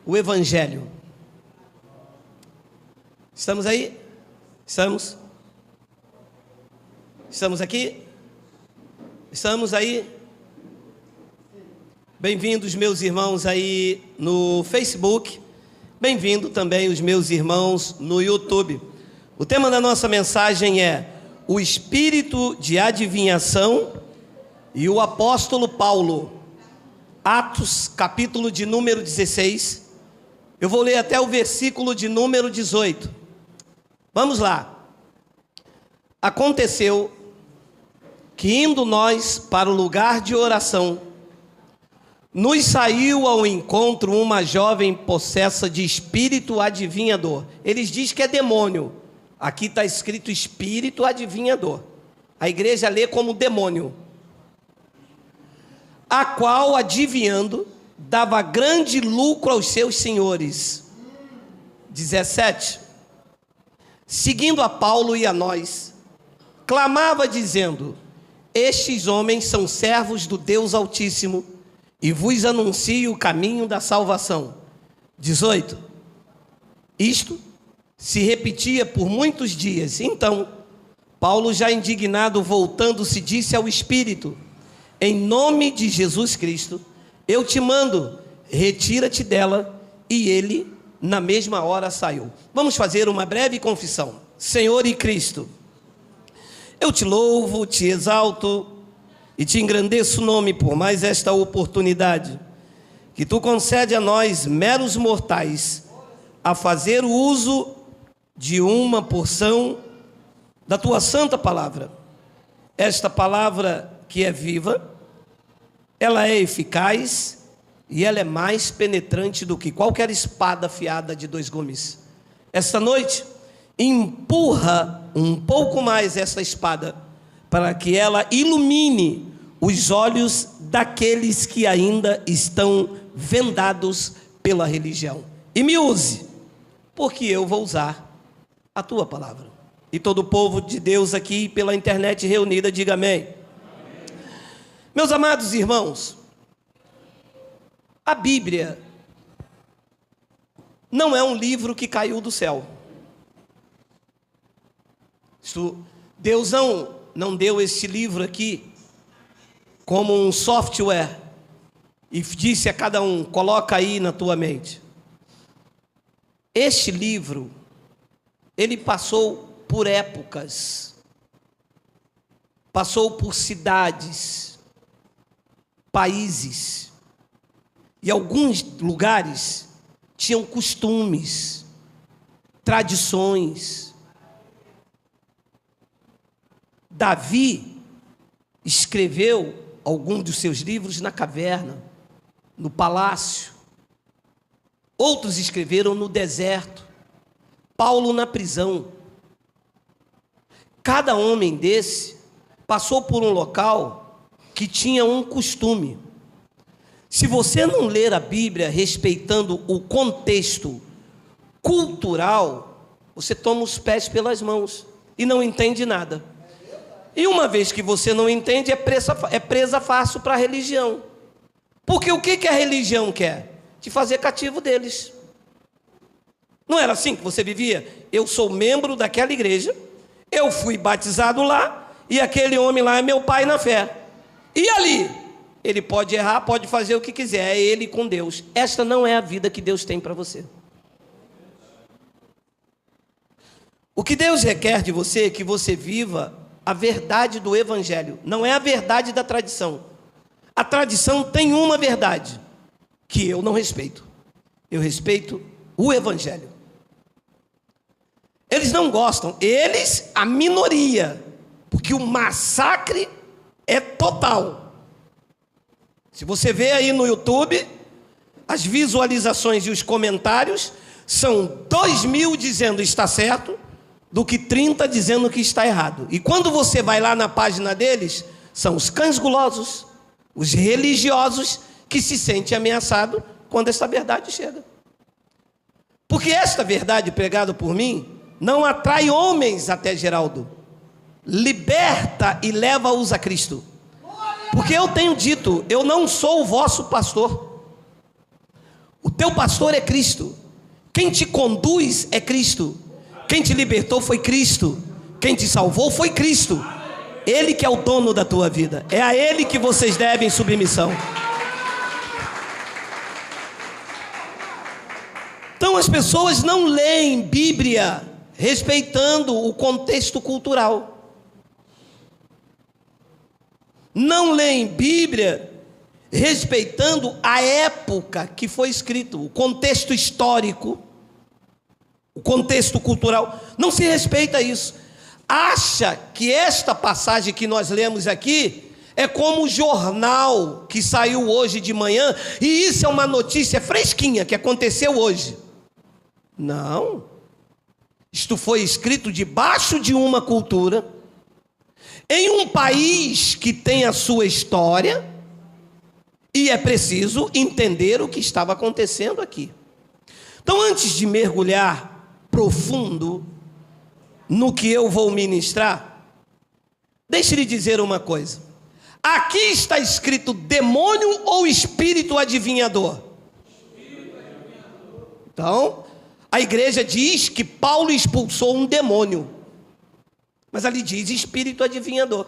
o Evangelho. Estamos aí? Estamos? Estamos aqui? Estamos aí? Bem-vindos, meus irmãos aí no Facebook. Bem-vindo também os meus irmãos no YouTube. O tema da nossa mensagem é o espírito de adivinhação e o apóstolo Paulo. Atos, capítulo de número 16. Eu vou ler até o versículo de número 18. Vamos lá. Aconteceu que, indo nós para o lugar de oração, nos saiu ao encontro uma jovem possessa de espírito adivinhador. Eles dizem que é demônio. Aqui está escrito espírito adivinhador. A igreja lê como demônio. A qual, adivinhando, dava grande lucro aos seus senhores. 17. Seguindo a Paulo e a nós, clamava dizendo: estes homens são servos do Deus Altíssimo, e vos anuncio o caminho da salvação. 18. Isto se repetia por muitos dias. Então, Paulo, já indignado, voltando-se, disse ao Espírito: em nome de Jesus Cristo, eu te mando, retira-te dela. E ele, na mesma hora, saiu. Vamos fazer uma breve confissão. Senhor e Cristo, eu te louvo, te exalto e te engrandeço o nome por mais esta oportunidade que tu concede a nós, meros mortais, a fazer o uso de uma porção da tua santa palavra. Esta palavra que é viva, ela é eficaz e ela é mais penetrante do que qualquer espada afiada de 2 gumes. Esta noite, empurra um pouco mais essa espada, para que ela ilumine os olhos daqueles que ainda estão vendados pela religião. E me use, porque eu vou usar a tua palavra. E todo o povo de Deus aqui pela internet reunida, diga amém. Meus amados irmãos, a Bíblia não é um livro que caiu do céu. Deus não deu este livro aqui como um software e disse a cada um: coloca aí na tua mente. Este livro, ele passou por épocas, passou por cidades, países, e alguns lugares tinham costumes, tradições. Davi escreveu alguns dos seus livros na caverna, no palácio. Outros escreveram no deserto. Paulo na prisão. Cada homem desse passou por um local que tinha um costume. Se você não ler a Bíblia respeitando o contexto cultural, você toma os pés pelas mãos e não entende nada. E uma vez que você não entende, é presa fácil para a religião. Porque o que a religião quer? Te fazer cativo deles. Não era assim que você vivia? Eu sou membro daquela igreja, eu fui batizado lá, e aquele homem lá é meu pai na fé. E ali? Ele pode errar, pode fazer o que quiser, é ele com Deus. Esta não é a vida que Deus tem para você. O que Deus requer de você é que você viva a verdade do Evangelho, não é a verdade da tradição. A tradição tem uma verdade, que eu não respeito. Eu respeito o Evangelho. Eles não gostam, eles, a minoria, porque o massacre é total. Se você vê aí no YouTube, as visualizações e os comentários são 2.000 dizendo está certo, do que 30 dizendo que está errado. E quando você vai lá na página deles, são os cães gulosos, os religiosos que se sentem ameaçados quando essa verdade chega. Porque esta verdade pregada por mim não atrai homens até Geraldo, liberta e leva-os a Cristo. Porque eu tenho dito, eu não sou o vosso pastor. O teu pastor é Cristo. Quem te conduz é Cristo. Quem te libertou foi Cristo. Quem te salvou foi Cristo. Ele que é o dono da tua vida. É a Ele que vocês devem submissão. Então as pessoas não leem Bíblia respeitando o contexto cultural. Não leem Bíblia respeitando a época que foi escrito, o contexto histórico, o contexto cultural. Não se respeita isso. Acha que esta passagem que nós lemos aqui é como o jornal que saiu hoje de manhã, e isso é uma notícia fresquinha que aconteceu hoje. Não. Isto foi escrito debaixo de uma cultura, em um país que tem a sua história, e é preciso entender o que estava acontecendo aqui. Então, antes de mergulhar profundo no que eu vou ministrar, deixe-lhe dizer uma coisa. Aqui está escrito demônio ou espírito adivinhador? Então, a igreja diz que Paulo expulsou um demônio, mas ali diz espírito adivinhador.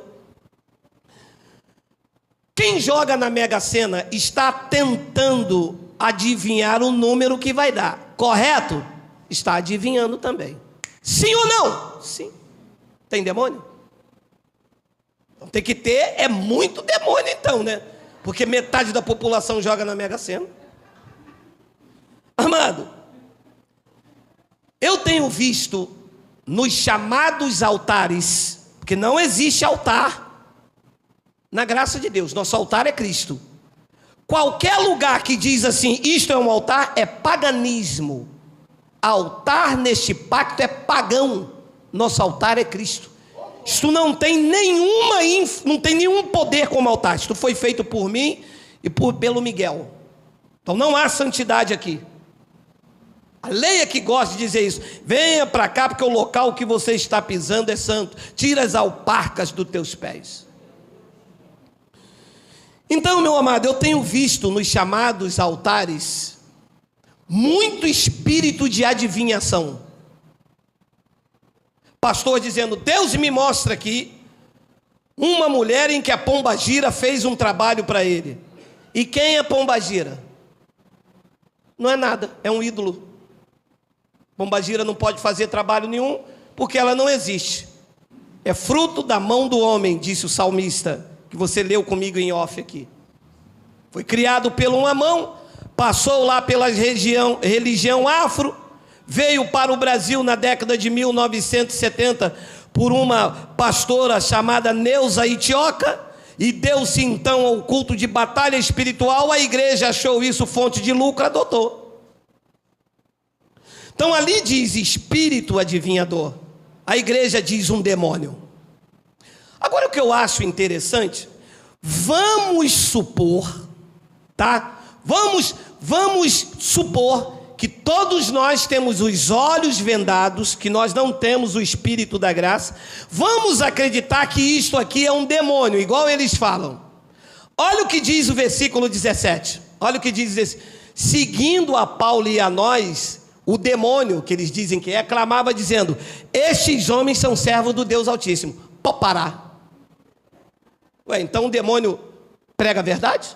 Quem joga na Mega Sena está tentando adivinhar o número que vai dar, correto? Está adivinhando também. Sim ou não? Sim. Tem demônio? Então, tem que ter, é muito demônio então, né? Porque metade da população joga na Mega Sena. Amado, eu tenho visto nos chamados altares, porque não existe altar na graça de Deus, nosso altar é Cristo. Qualquer lugar que diz assim, isto é um altar, é paganismo. Altar neste pacto é pagão, nosso altar é Cristo. Isto não tem nenhum poder como altar. Isto foi feito por mim e pelo Miguel. Então não há santidade aqui. A lei é que gosta de dizer isso. Venha para cá porque o local que você está pisando é santo. Tira as alparcas dos teus pés. Então, meu amado, eu tenho visto nos chamados altares muito espírito de adivinhação. Pastor dizendo, Deus me mostra aqui uma mulher em que a pombagira fez um trabalho para ele. E quem é a pombagira? Não é nada, é um ídolo. Pombagira não pode fazer trabalho nenhum, porque ela não existe. É fruto da mão do homem, disse o salmista, que você leu comigo em off aqui. Foi criado por uma mão, passou lá pela religião afro, veio para o Brasil na década de 1970 por uma pastora chamada Neuza Itioca, e deu-se então ao culto de batalha espiritual. A igreja achou isso fonte de lucro, adotou. Então ali diz espírito adivinhador, a igreja diz um demônio. Agora o que eu acho interessante, vamos supor, tá? Vamos supor que todos nós temos os olhos vendados, que nós não temos o espírito da graça. Vamos acreditar que isto aqui é um demônio, igual eles falam. Olha o que diz o versículo 17. Olha o que diz: seguindo a Paulo e a nós, o demônio, que eles dizem que é, clamava dizendo, estes homens são servos do Deus Altíssimo. Pode parar. Ué, então o demônio prega a verdade?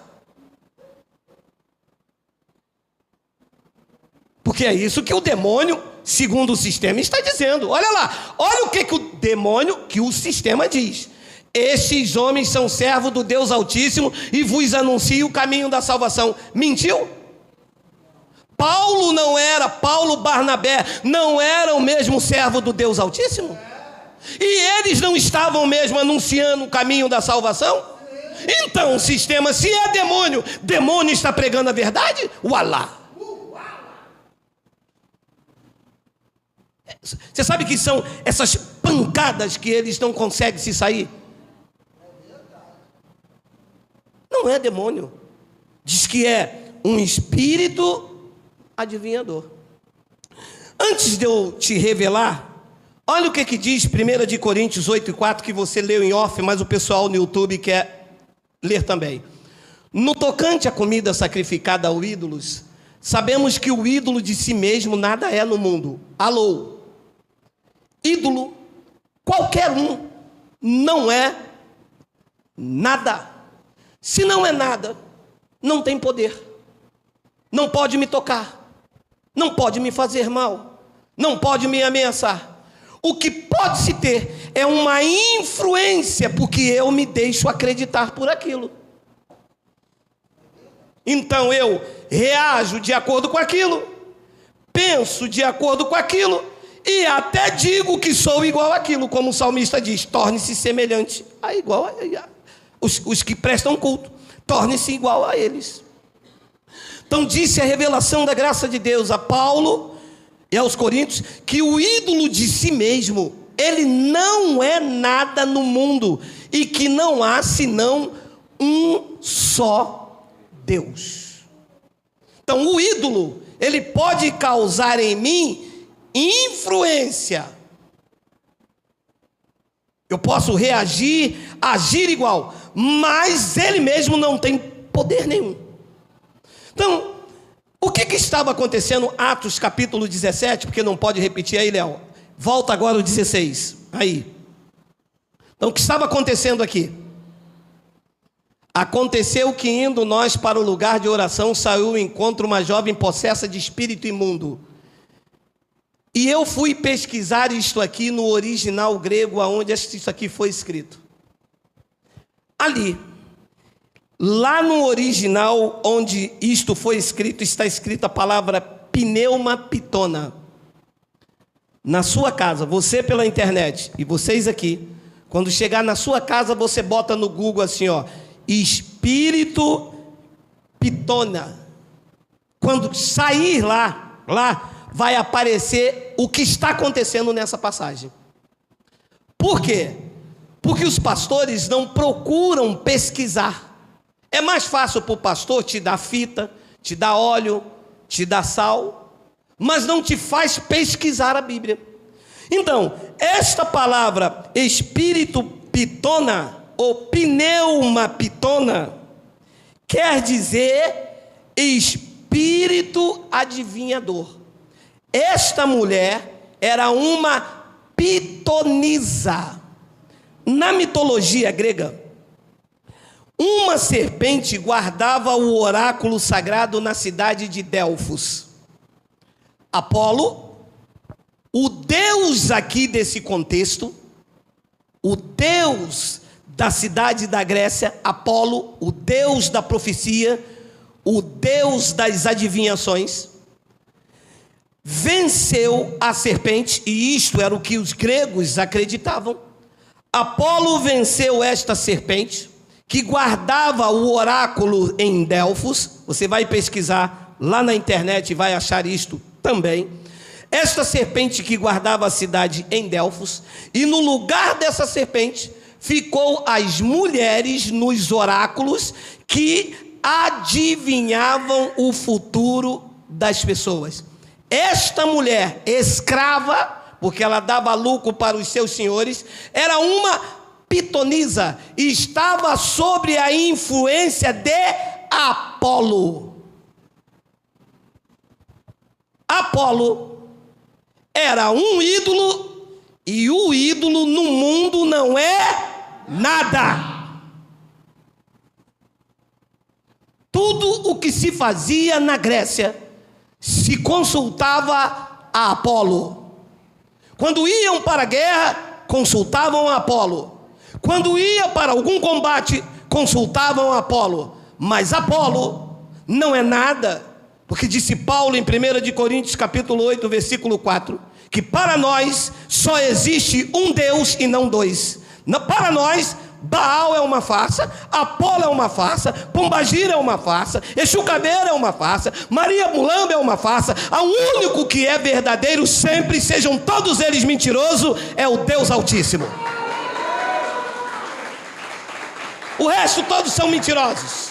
Porque é isso que o demônio, segundo o sistema, está dizendo. Olha lá, olha o que o demônio, que o sistema diz. Estes homens são servos do Deus Altíssimo e vos anunciam o caminho da salvação. Mentiu? Paulo Barnabé não era o mesmo servo do Deus Altíssimo? E eles não estavam mesmo anunciando o caminho da salvação? Então o sistema, se é demônio está pregando a verdade? Ualá! Você sabe que são essas pancadas que eles não conseguem se sair? Não é demônio. Diz que é um espírito adivinhador. Antes de eu te revelar, olha o que diz 1 Coríntios 8:4, que você leu em off, mas o pessoal no YouTube quer ler também. No tocante à comida sacrificada aos ídolos, Sabemos que o ídolo de si mesmo nada é no mundo. Alô? Ídolo, qualquer um, não é nada. Se não é nada, não tem poder. Não pode me tocar. Não pode me fazer mal. Não pode me ameaçar. O que pode se ter é uma influência, porque eu me deixo acreditar por aquilo. Então eu reajo de acordo com aquilo, penso de acordo com aquilo, e até digo que sou igual àquilo, como o salmista diz: torne-se semelhante a igual a os que prestam culto, torne-se igual a eles. Então disse a revelação da graça de Deus a Paulo e aos Coríntios que o ídolo de si mesmo, ele não é nada no mundo, e que não há senão um só Deus. Então o ídolo, ele pode causar em mim influência. Eu posso reagir, agir igual, mas ele mesmo não tem poder nenhum. Então, o que estava acontecendo? Atos capítulo 17, porque não pode repetir aí, Léo. Volta agora o 16, aí. Então, o que estava acontecendo aqui? Aconteceu que, indo nós para o lugar de oração, saiu ao encontro uma jovem possessa de espírito imundo. E eu fui pesquisar isto aqui no original grego, aonde isso aqui foi escrito. Ali, lá no original onde isto foi escrito, está escrita a palavra pneuma pitona. Na sua casa, você pela internet e vocês aqui, quando chegar na sua casa, você bota no Google assim, ó, espírito pitona. Quando sair lá vai aparecer o que está acontecendo nessa passagem. Por quê? Porque os pastores não procuram pesquisar. É mais fácil para o pastor te dar fita, te dar óleo, te dar sal, mas não te faz pesquisar a Bíblia. Então, esta palavra espírito pitona, ou pneuma pitona, quer dizer espírito adivinhador. Esta mulher era uma pitonisa. Na mitologia grega, uma serpente guardava o oráculo sagrado na cidade de Delfos. Apolo, o deus aqui desse contexto, o deus da cidade da Grécia, Apolo, o deus da profecia, o deus das adivinhações, venceu a serpente, e isto era o que os gregos acreditavam. Apolo venceu esta serpente, que guardava o oráculo em Delfos. Você vai pesquisar lá na internet e vai achar isto também. Esta serpente que guardava a cidade em Delfos, e no lugar dessa serpente ficou as mulheres nos oráculos que adivinhavam o futuro das pessoas. Esta mulher escrava, porque ela dava lucro para os seus senhores, era uma pitonisa e estava sob a influência de Apolo. Apolo era um ídolo, e o ídolo no mundo não é nada. Tudo o que se fazia na Grécia se consultava a Apolo. Quando iam para a guerra, consultavam a Apolo. Quando ia para algum combate, consultavam a Apolo. Mas Apolo não é nada, porque disse Paulo em 1 Coríntios capítulo 8, versículo 4, que para nós só existe um Deus e não dois. Para nós, Baal é uma farsa, Apolo é uma farsa, Pombagira é uma farsa, Exu Caveira é uma farsa, Maria Mulamba é uma farsa. O único que é verdadeiro sempre, sejam todos eles mentirosos, é o Deus Altíssimo. O resto todos são mentirosos,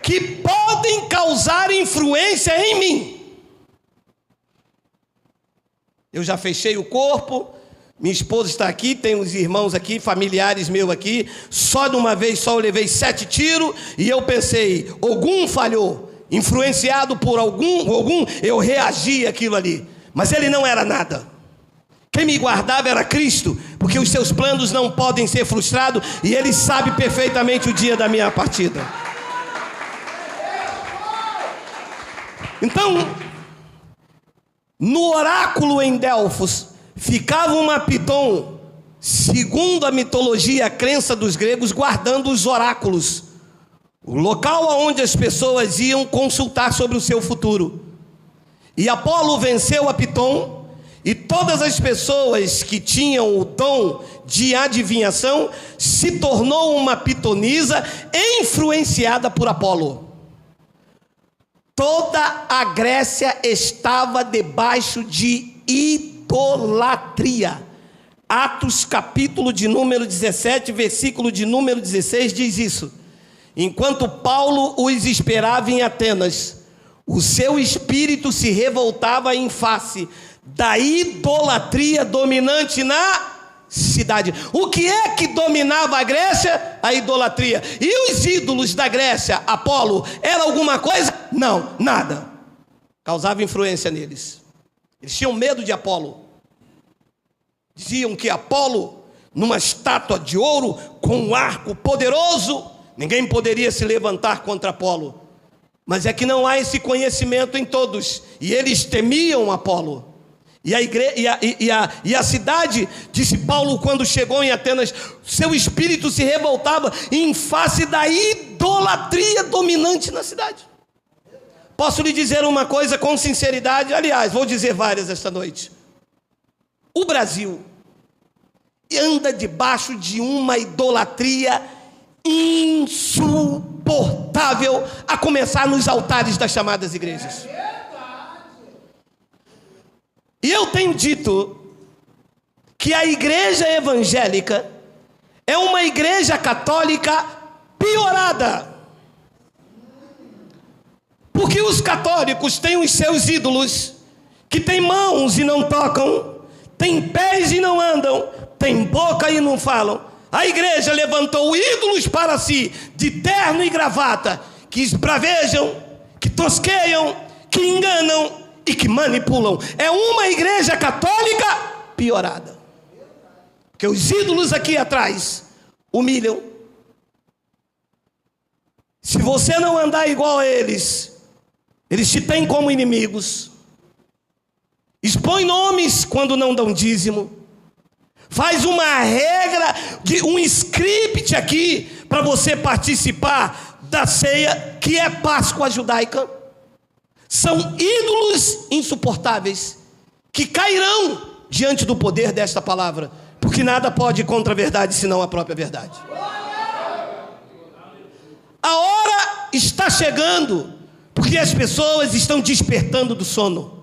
que podem causar influência em mim. Eu já fechei o corpo, minha esposa está aqui, tem os irmãos aqui, familiares meus aqui. Só de uma vez só eu levei 7 tiros, e eu pensei, Ogum falhou, influenciado por algum, eu reagi àquilo ali. Mas ele não era nada. Quem me guardava era Cristo, porque os seus planos não podem ser frustrados, e Ele sabe perfeitamente o dia da minha partida. Então, no oráculo em Delfos, ficava uma Piton, segundo a mitologia, a crença dos gregos, guardando os oráculos, o local onde as pessoas iam consultar sobre o seu futuro. E Apolo venceu a Piton, e todas as pessoas que tinham o dom de adivinhação se tornou uma pitonisa influenciada por Apolo. Toda a Grécia estava debaixo de idolatria. Atos capítulo de número 17, versículo de número 16 diz isso. Enquanto Paulo os esperava em Atenas, o seu espírito se revoltava em face da idolatria dominante na cidade. O que é que dominava a Grécia? A idolatria. E os ídolos da Grécia, Apolo, era alguma coisa? Não, nada. Causava influência neles. Eles tinham medo de Apolo. Diziam que Apolo, numa estátua de ouro, com um arco poderoso, ninguém poderia se levantar contra Apolo. Mas é que não há esse conhecimento em todos. E eles temiam Apolo. E a cidade, disse Paulo quando chegou em Atenas, seu espírito se revoltava em face da idolatria dominante na cidade. Posso lhe dizer uma coisa com sinceridade? Aliás, vou dizer várias esta noite. O Brasil anda debaixo de uma idolatria insuportável, a começar nos altares das chamadas igrejas. E eu tenho dito que a igreja evangélica é uma igreja católica piorada. Porque os católicos têm os seus ídolos, que têm mãos e não tocam, têm pés e não andam, têm boca e não falam. A igreja levantou ídolos para si, de terno e gravata, que esbravejam, que tosqueiam, que enganam e que manipulam. É uma igreja católica piorada. Porque os ídolos aqui atrás humilham. Se você não andar igual a eles, eles te têm como inimigos. Expõe nomes quando não dão dízimo. Faz uma regra, um script aqui para você participar da ceia, que é Páscoa judaica. São ídolos insuportáveis que cairão diante do poder desta palavra, porque nada pode ir contra a verdade senão a própria verdade. A hora está chegando, porque as pessoas estão despertando do sono.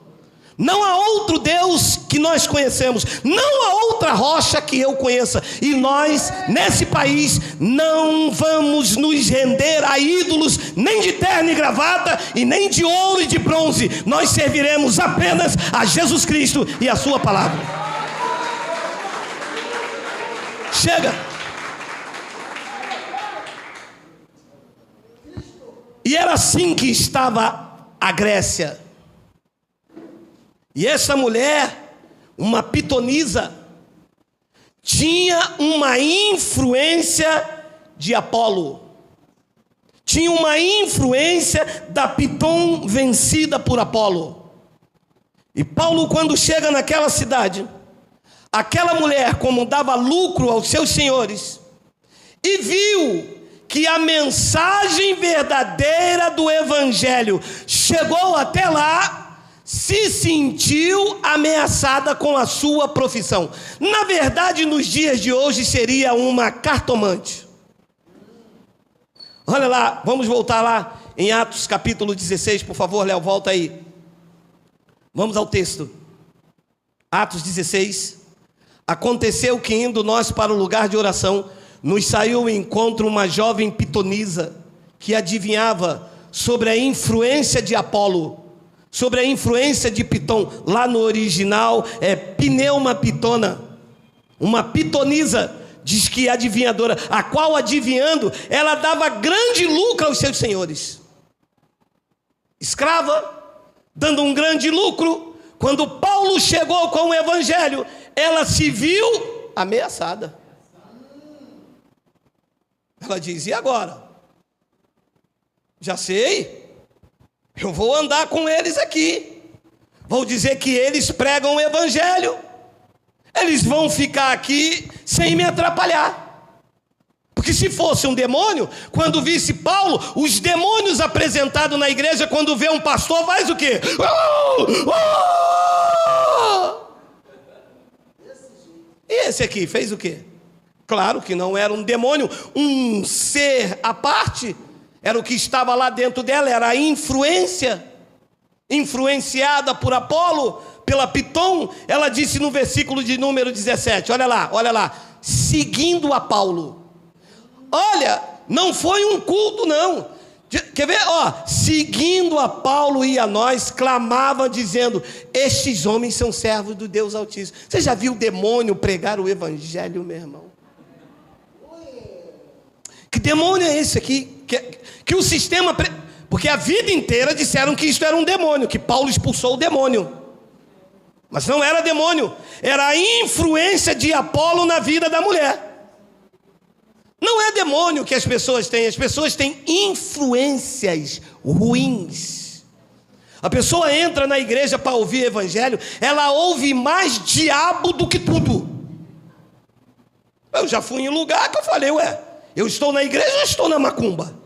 Não há outro Deus que nós conhecemos, não há outra rocha que eu conheça, e nós, nesse país, não vamos nos render a ídolos, nem de terno e gravata, e nem de ouro e de bronze. Nós serviremos apenas a Jesus Cristo e a sua palavra. Chega. E era assim que estava a Grécia. E essa mulher, uma pitonisa, tinha uma influência de Apolo. Tinha uma influência da Piton vencida por Apolo. E Paulo, quando chega naquela cidade, aquela mulher, como dava lucro aos seus senhores, e viu que a mensagem verdadeira do evangelho chegou até lá, se sentiu ameaçada com a sua profissão. Na verdade, nos dias de hoje, seria uma cartomante. Olha lá, vamos voltar lá em Atos capítulo 16, por favor, Léo, volta aí. Vamos ao texto. Atos 16. Aconteceu que, indo nós para o lugar de oração, nos saiu ao encontro uma jovem pitonisa, que adivinhava sobre a influência de Apolo, sobre a influência de Piton. Lá no original é pneuma pitona, uma pitonisa, diz que é adivinhadora, a qual, adivinhando, ela dava grande lucro aos seus senhores. escrava, dando um grande lucro. Quando Paulo chegou com o evangelho, ela se viu ameaçada. Ela diz: e agora? Já sei, eu vou andar com eles aqui, vou dizer que eles pregam o evangelho, eles vão ficar aqui sem me atrapalhar. Porque se fosse um demônio, quando visse Paulo, os demônios apresentados na igreja, quando vê um pastor, faz o quê? E esse aqui fez o quê? Claro que não era um demônio, um ser à parte, era o que estava lá dentro dela, era a influência, influenciada por Apolo, pela Piton. Ela disse no versículo de número 17, olha lá, seguindo a Paulo. Olha, não foi um culto não, quer ver? Seguindo a Paulo e a nós, clamava dizendo: estes homens são servos do Deus Altíssimo. Você já viu o demônio pregar o evangelho, meu irmão? Que demônio é esse aqui? Que o sistema... Porque a vida inteira disseram que isto era um demônio, que Paulo expulsou o demônio. Mas não era demônio, era a influência de Apolo na vida da mulher. Não é demônio que as pessoas têm influências ruins. A pessoa entra na igreja para ouvir evangelho, ela ouve mais diabo do que tudo. Eu já fui em lugar que eu falei: eu estou na igreja ou estou na macumba?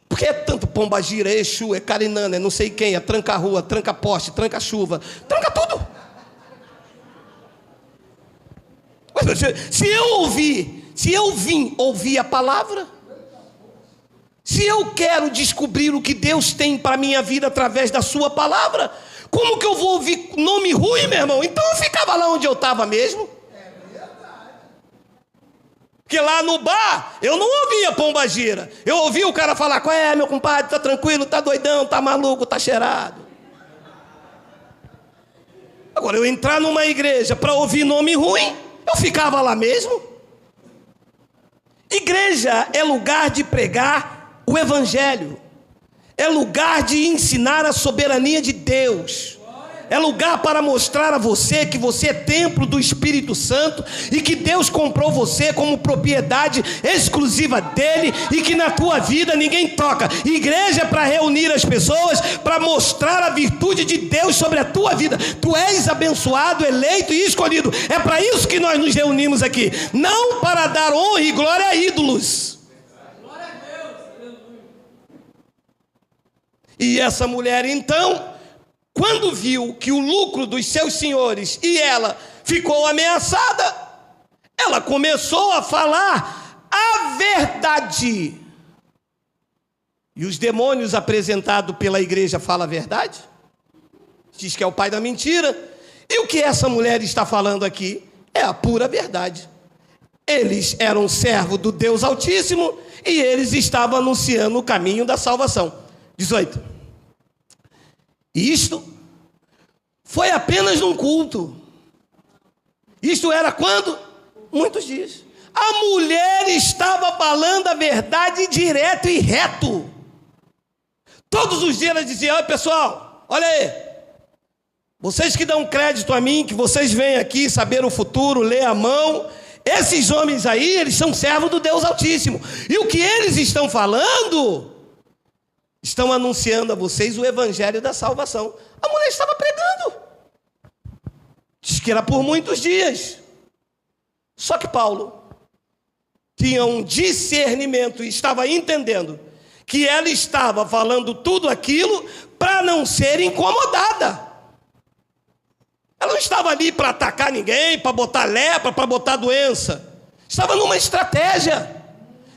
Porque é tanto pombagira, é Exu, é carinana, é não sei quem, é tranca-rua, tranca-poste, tranca-chuva, tranca tudo. Se eu vim ouvir a palavra, se eu quero descobrir o que Deus tem para a minha vida através da sua palavra, como que eu vou ouvir nome ruim, meu irmão? Então eu ficava lá onde eu estava mesmo. Porque lá no bar, eu não ouvia pombagira. Eu ouvia o cara falar: qual é, meu compadre, tá tranquilo, tá doidão, tá maluco, tá cheirado. Agora, eu entrar numa igreja para ouvir nome ruim, eu ficava lá mesmo. Igreja é lugar de pregar o evangelho. É lugar de ensinar a soberania de Deus. É lugar para mostrar a você que você é templo do Espírito Santo e que Deus comprou você como propriedade exclusiva dele e que na tua vida ninguém toca. Igreja é para reunir as pessoas, para mostrar a virtude de Deus sobre a tua vida. Tu és abençoado, eleito e escolhido. É para isso que nós nos reunimos aqui, não para dar honra e glória a ídolos. E essa mulher então, quando viu que o lucro dos seus senhores e ela ficou ameaçada, ela começou a falar a verdade. E os demônios apresentados pela igreja falam a verdade? Diz que é o pai da mentira. E o que essa mulher está falando aqui é a pura verdade. Eles eram servos do Deus Altíssimo e eles estavam anunciando o caminho da salvação. 18. E isto foi apenas num culto. Isto era quando? Muitos dias. A mulher estava falando a verdade direto e reto. Todos os dias ela dizia: olha pessoal, olha aí, vocês que dão crédito a mim, que vocês vêm aqui saber o futuro, ler a mão, esses homens aí, eles são servos do Deus Altíssimo. E o que eles estão falando, estão anunciando a vocês o evangelho da salvação. A mulher estava pregando. Diz que era por muitos dias. Só que Paulo tinha um discernimento e estava entendendo que ela estava falando tudo aquilo para não ser incomodada. Ela não estava ali para atacar ninguém, para botar lepra, para botar doença. Estava numa estratégia,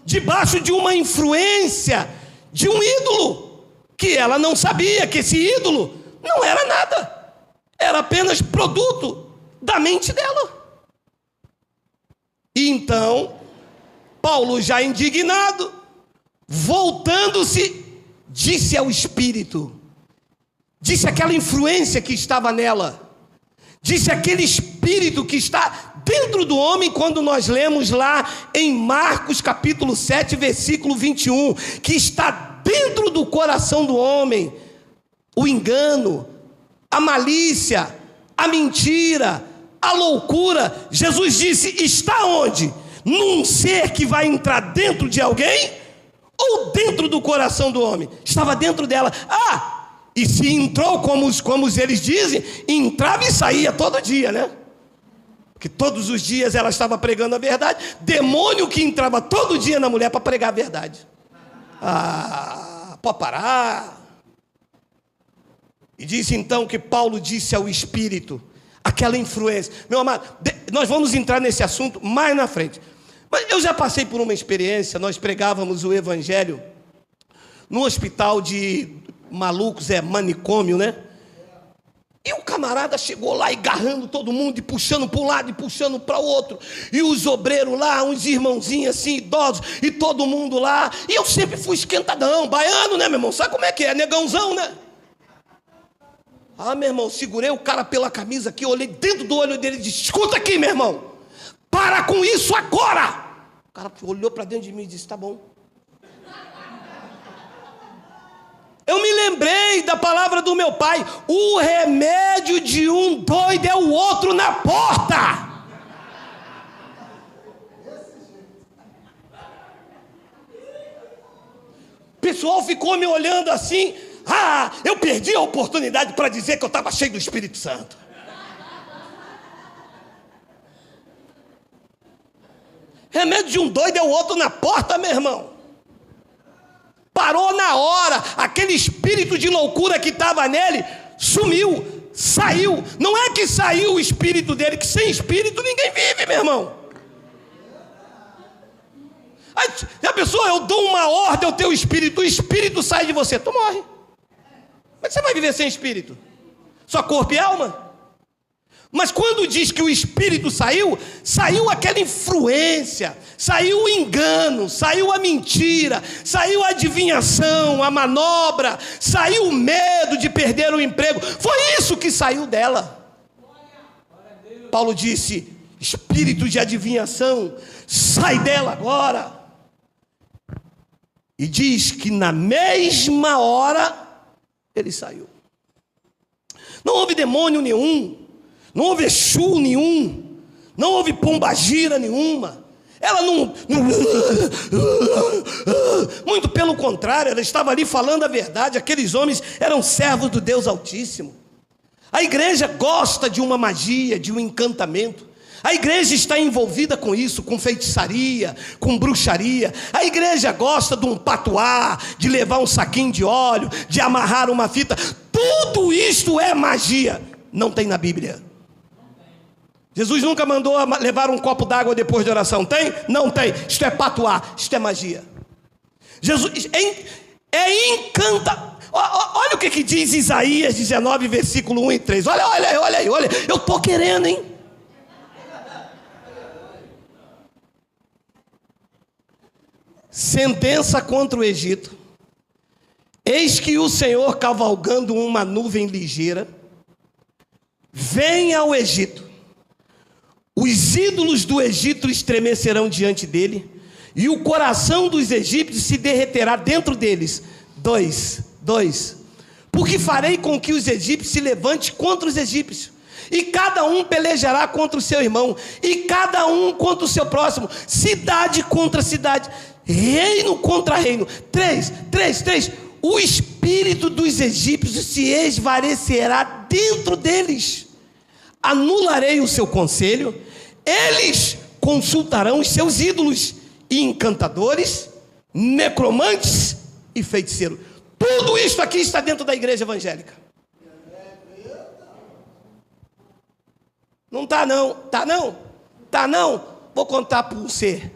debaixo de uma influência de um ídolo, que ela não sabia que esse ídolo não era nada, era apenas produto da mente dela. E então, Paulo, já indignado, voltando-se, disse ao Espírito, disse aquela influência que estava nela, disse aquele Espírito que está dentro do homem, quando nós lemos lá em Marcos capítulo 7, versículo 21, que está dentro do coração do homem o engano, a malícia, a mentira, a loucura. Jesus disse: está onde? Num ser que vai entrar dentro de alguém ou dentro do coração do homem? Estava dentro dela. E se entrou, como eles dizem, entrava e saía todo dia, né? Porque todos os dias ela estava pregando a verdade. Demônio que entrava todo dia na mulher para pregar a verdade. Pode parar. E diz então que Paulo disse ao Espírito, aquela influência. Meu amado, nós vamos entrar nesse assunto mais na frente. Mas eu já passei por uma experiência. Nós pregávamos o Evangelho no hospital de malucos, manicômio, né? E o camarada chegou lá e agarrando todo mundo, e puxando para um lado e puxando para o outro. E os obreiros lá, uns irmãozinhos assim, idosos, e todo mundo lá. E eu sempre fui esquentadão, baiano, né, meu irmão? Sabe como é que é? Negãozão, né? Meu irmão, segurei o cara pela camisa aqui, olhei dentro do olho dele e disse: escuta aqui, meu irmão, para com isso agora. O cara olhou para dentro de mim e disse: tá bom. Eu me lembrei da palavra do meu pai: o remédio de um doido é o outro na porta. O pessoal ficou me olhando assim. Eu perdi a oportunidade para dizer que eu estava cheio do Espírito Santo. Remédio de um doido é o outro na porta, meu irmão. Parou na hora. Aquele espírito de loucura que estava nele sumiu, saiu. Não é que saiu o espírito dele, que sem espírito ninguém vive, meu irmão. Aí a pessoa: eu dou uma ordem ao teu espírito, o espírito sai de você, tu morre. Como é que você vai viver sem espírito? Só corpo e alma? Mas quando diz que o espírito saiu, saiu aquela influência, saiu o engano, saiu a mentira, saiu a adivinhação, a manobra, saiu o medo de perder o emprego. Foi isso que saiu dela. Paulo disse: espírito de adivinhação, sai dela agora. E diz que na mesma hora ele saiu. Não houve demônio nenhum, não houve Exu nenhum, não houve pombagira nenhuma. Ela não... Muito pelo contrário, ela estava ali falando a verdade. Aqueles homens eram servos do Deus Altíssimo. A igreja gosta de uma magia, de um encantamento. A igreja está envolvida com isso, com feitiçaria, com bruxaria. A igreja gosta de um patuá, de levar um saquinho de óleo, de amarrar uma fita. Tudo isto é magia. Não tem na Bíblia. Jesus nunca mandou levar um copo d'água depois de oração. Tem? Não tem. Isto é patuá, isto é magia. Jesus encanta. Olha o que diz Isaías 19, versículo 1 e 3. Olha aí. Eu estou querendo, hein? Sentença contra o Egito. Eis que o Senhor, cavalgando uma nuvem ligeira, vem ao Egito. Os ídolos do Egito estremecerão diante dele, e o coração dos egípcios se derreterá dentro deles. 2. Porque farei com que os egípcios se levantem contra os egípcios, e cada um pelejará contra o seu irmão, e cada um contra o seu próximo, cidade contra cidade, reino contra reino. 3. O espírito dos egípcios se esvaecerá dentro deles. Anularei o seu conselho. Eles consultarão os seus ídolos, e encantadores, necromantes e feiticeiros. Tudo isso aqui está dentro da igreja evangélica. Não está não. Tá não. Vou contar para você.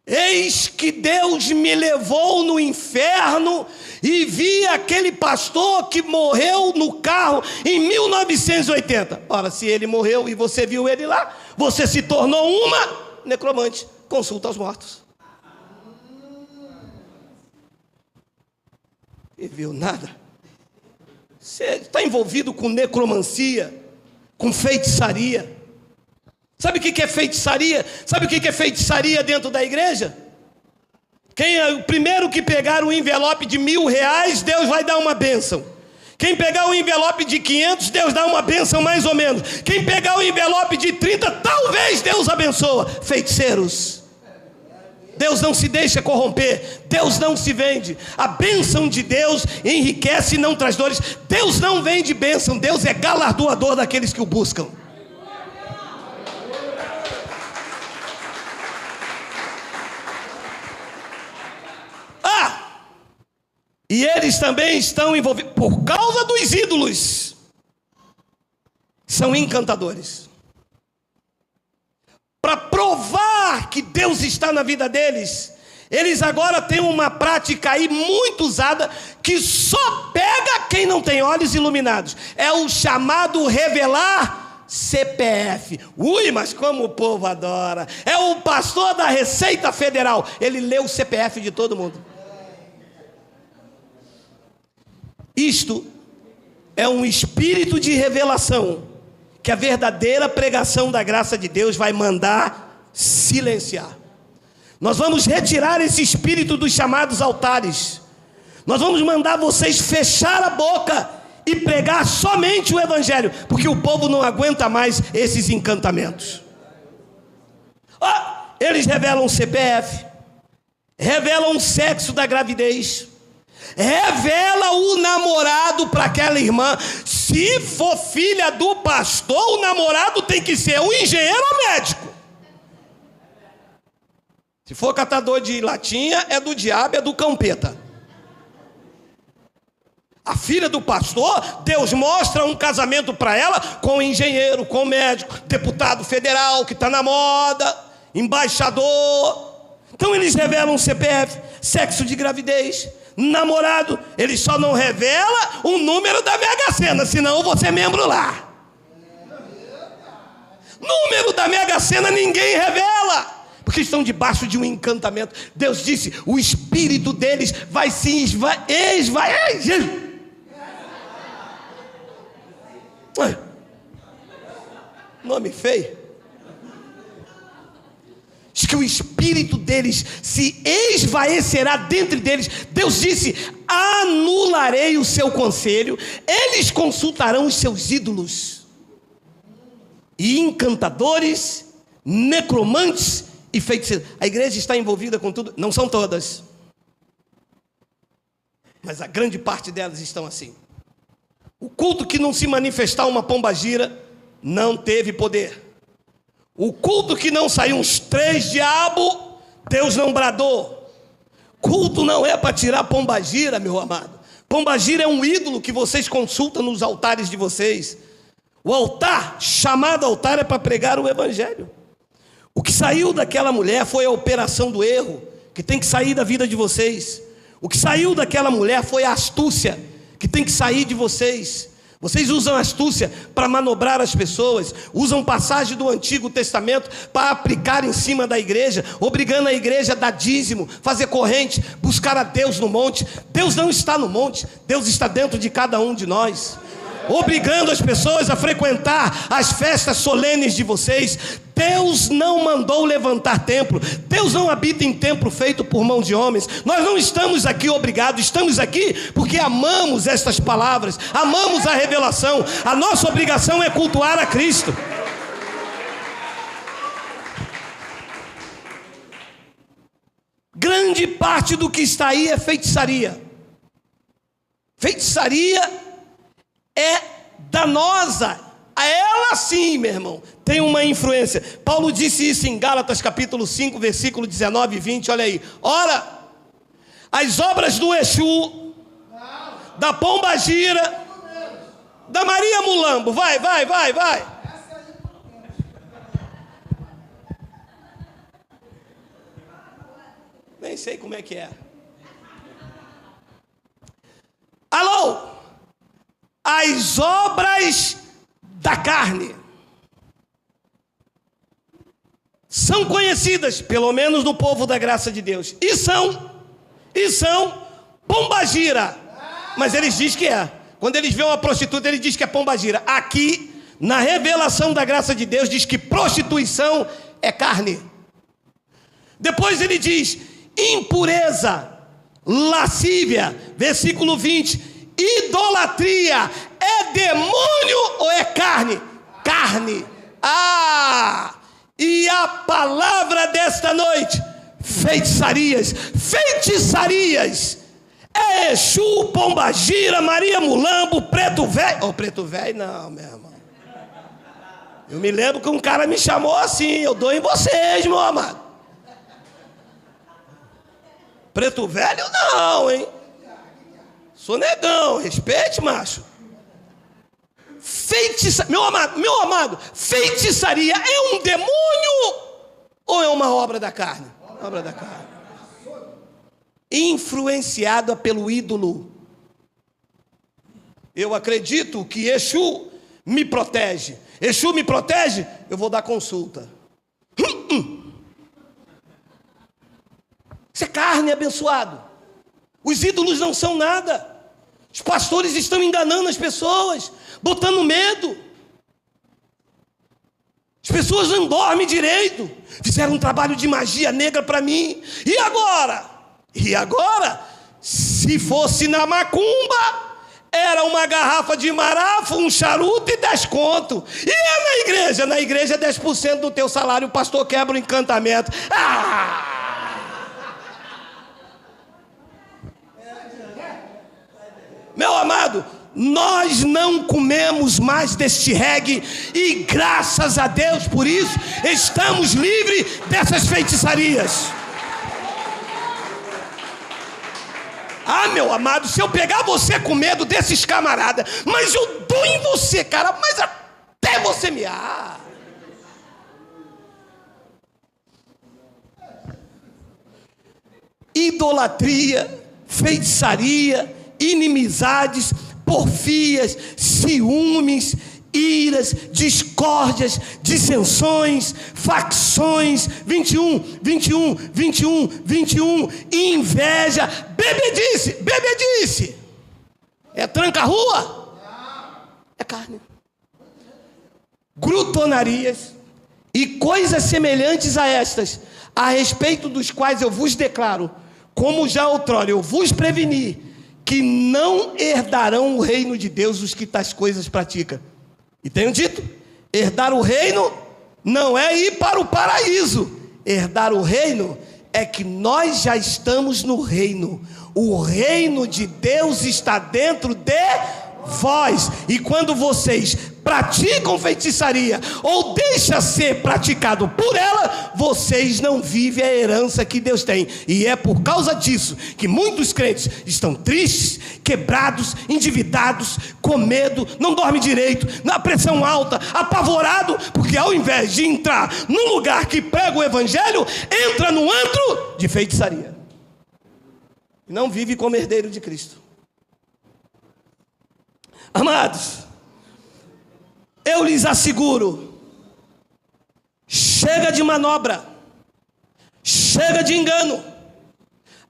Eis que Deus me levou no inferno e vi aquele pastor que morreu no carro em 1980. Ora, se ele morreu e você viu ele lá, você se tornou uma necromante. Consulta aos mortos. E viu nada? Você está envolvido com necromancia, com feitiçaria. Sabe o que é feitiçaria? Sabe o que é feitiçaria dentro da igreja? Quem é o primeiro que pegar um envelope de R$1.000, Deus vai dar uma bênção. Quem pegar um envelope de 500, Deus dá uma bênção mais ou menos. Quem pegar um envelope de 30, talvez Deus abençoa. Feiticeiros, Deus não se deixa corromper, Deus não se vende. A bênção de Deus enriquece e não traz dores. Deus não vende bênção, Deus é galardoador daqueles que o buscam. E eles também estão envolvidos, por causa dos ídolos, são encantadores. Para provar que Deus está na vida deles, eles agora têm uma prática aí muito usada, que só pega quem não tem olhos iluminados. É o chamado revelar CPF. Ui, mas como o povo adora. É o pastor da Receita Federal, ele lê o CPF de todo mundo. Isto é um espírito de revelação que a verdadeira pregação da graça de Deus vai mandar silenciar. Nós vamos retirar esse espírito dos chamados altares. Nós vamos mandar vocês fechar a boca e pregar somente o evangelho, porque o povo não aguenta mais esses encantamentos. Eles revelam o CPF, revelam o sexo da gravidez, revela o namorado para aquela irmã. Se for filha do pastor, o namorado tem que ser um engenheiro ou médico. Se for catador de latinha, é do diabo, é do campeta. A filha do pastor, Deus mostra um casamento para ela com engenheiro, com médico, deputado federal que está na moda, embaixador. Então eles revelam CPF, sexo de gravidez, namorado. Ele só não revela o número da Mega Sena, senão você é membro lá. Número da Mega Sena ninguém revela, porque estão debaixo de um encantamento. Deus disse, o espírito deles vai se esvair. Nome feio. Diz que o espírito deles se esvaecerá dentro deles. Deus disse, anularei o seu conselho, eles consultarão os seus ídolos. E encantadores, necromantes e feiticeiros. A igreja está envolvida com tudo, não são todas, mas a grande parte delas estão assim. O culto que não se manifestar uma pombagira não teve poder. O culto que não saiu uns 3 diabos, Deus não bradou. Culto não é para tirar pombagira, meu amado. Pombagira é um ídolo que vocês consultam nos altares de vocês. O altar, chamado altar, é para pregar o evangelho. O que saiu daquela mulher foi a operação do erro, que tem que sair da vida de vocês. O que saiu daquela mulher foi a astúcia, que tem que sair de vocês. Vocês usam astúcia para manobrar as pessoas, usam passagem do Antigo Testamento para aplicar em cima da igreja, obrigando a igreja a dar dízimo, fazer corrente, buscar a Deus no monte. Deus não está no monte, Deus está dentro de cada um de nós, obrigando as pessoas a frequentar as festas solenes de vocês. Deus não mandou levantar templo, Deus não habita em templo feito por mão de homens. Nós não estamos aqui obrigados, estamos aqui porque amamos estas palavras, amamos a revelação. A nossa obrigação é cultuar a Cristo. Grande parte do que está aí é feitiçaria. Feitiçaria é danosa. A ela sim, meu irmão, tem uma influência. Paulo disse isso em Gálatas capítulo 5, versículo 19 e 20, olha aí. Ora, as obras do Exu, da Pombagira, da Maria Mulambo, vai. Nem sei como é que é. Alô? As obras da carne são conhecidas, pelo menos no povo da graça de Deus, e são pombagira, mas eles dizem que é. Quando eles veem uma prostituta, eles dizem que é pombagira. Aqui, na revelação da graça de Deus, diz que prostituição é carne. Depois ele diz, impureza, lascívia. Versículo 20: idolatria é demônio ou é carne? Carne. E a palavra desta noite: feitiçarias. Feitiçarias é Exu, Pombagira, Maria Mulambo, Preto Velho. Preto Velho não, meu irmão. Eu me lembro que um cara me chamou assim: eu dou em vocês, meu amado. Preto Velho não, hein? Sou negão, respeite, macho. Meu amado, feitiçaria é um demônio ou é uma obra da carne? Obra da carne. Influenciada pelo ídolo. Eu acredito que Exu me protege. Exu me protege, eu vou dar consulta. Isso é carne, abençoado. Os ídolos não são nada. Os pastores estão enganando as pessoas, botando medo. As pessoas não dormem direito. Fizeram um trabalho de magia negra para mim. E agora? Se fosse na macumba, era uma garrafa de marafa, um charuto e 10 conto. E é na igreja? Na igreja 10% do teu salário, o pastor quebra o encantamento. Meu amado, nós não comemos mais deste reggae e graças a Deus por isso estamos livres dessas feitiçarias. Meu amado, se eu pegar você com medo desses camaradas, mas eu dou em você, cara, mas até você me... Idolatria, feitiçaria, inimizades, porfias, ciúmes, iras, discórdias, dissensões, facções, 21, inveja, bebedice. É tranca-rua? É carne. Glutonarias e coisas semelhantes a estas, a respeito dos quais eu vos declaro, como já outrora eu vos preveni, que não herdarão o reino de Deus os que tais coisas praticam. E tenho dito, herdar o reino não é ir para o paraíso. Herdar o reino é que nós já estamos no reino. O reino de Deus está dentro de vós. E quando vocês praticam feitiçaria ou deixa ser praticado por ela, vocês não vivem a herança que Deus tem. E é por causa disso que muitos crentes estão tristes, quebrados, endividados, com medo, não dormem direito, na pressão alta, apavorado, porque ao invés de entrar num lugar que prega o evangelho, entra no antro de feitiçaria. E não vive como herdeiro de Cristo. Amados, eu lhes asseguro, chega de manobra, chega de engano.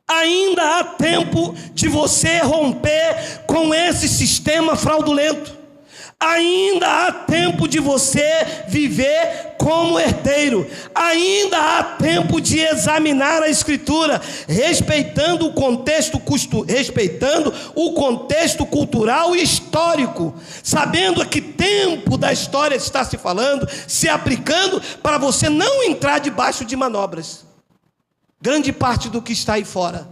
Ainda há tempo de você romper com esse sistema fraudulento. Ainda há tempo de você viver como herdeiro. Ainda há tempo de examinar a Escritura, respeitando o contexto cultural e histórico, sabendo a que tempo da história está se falando, se aplicando, para você não entrar debaixo de manobras. Grande parte do que está aí fora